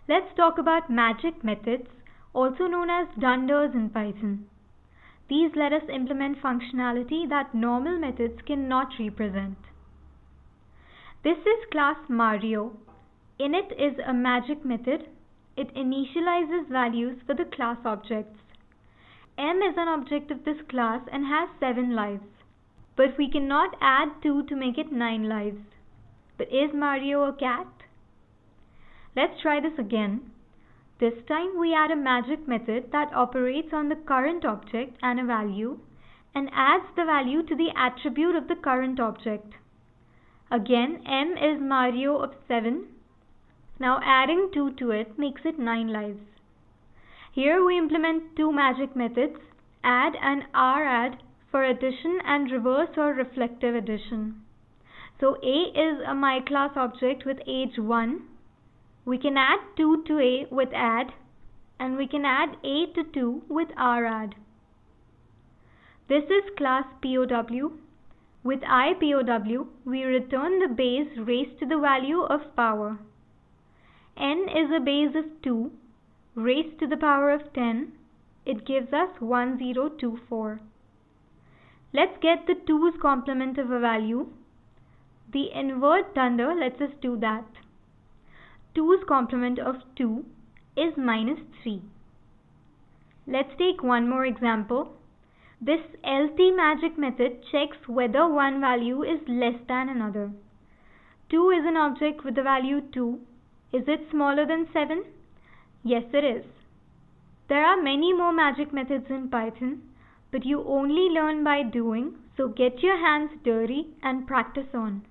Let's talk about magic methods, also known as dunders in Python. These let us implement functionality that normal methods cannot represent. This is class Mario. Init is a magic method. It initializes values for the class objects. M is an object of this class and has 7 lives. But we cannot add 2 to make it 9 lives. But is Mario a cat? Let's try this again. This time we add a magic method that operates on the current object and a value and adds the value to the attribute of the current object. Again, M is Mario of 7. Now adding 2 to it makes it 9 lives. Here we implement two magic methods, add and radd, for addition and reverse or reflective addition. So A is a myClass object with age 1. We can add 2 to A with add, and we can add A to 2 with radd. This is class POW. With IPOW, we return the base raised to the value of power. N is a base of 2, raised to the power of 10. It gives us 1024. Let's get the 2's complement of a value. The invert dunder lets us do that. 2's complement of 2 is -3. Let's take one more example. This LT magic method checks whether one value is less than another. 2 is an object with the value 2. Is it smaller than 7? Yes, it is. There are many more magic methods in Python, but you only learn by doing, so get your hands dirty and practice on.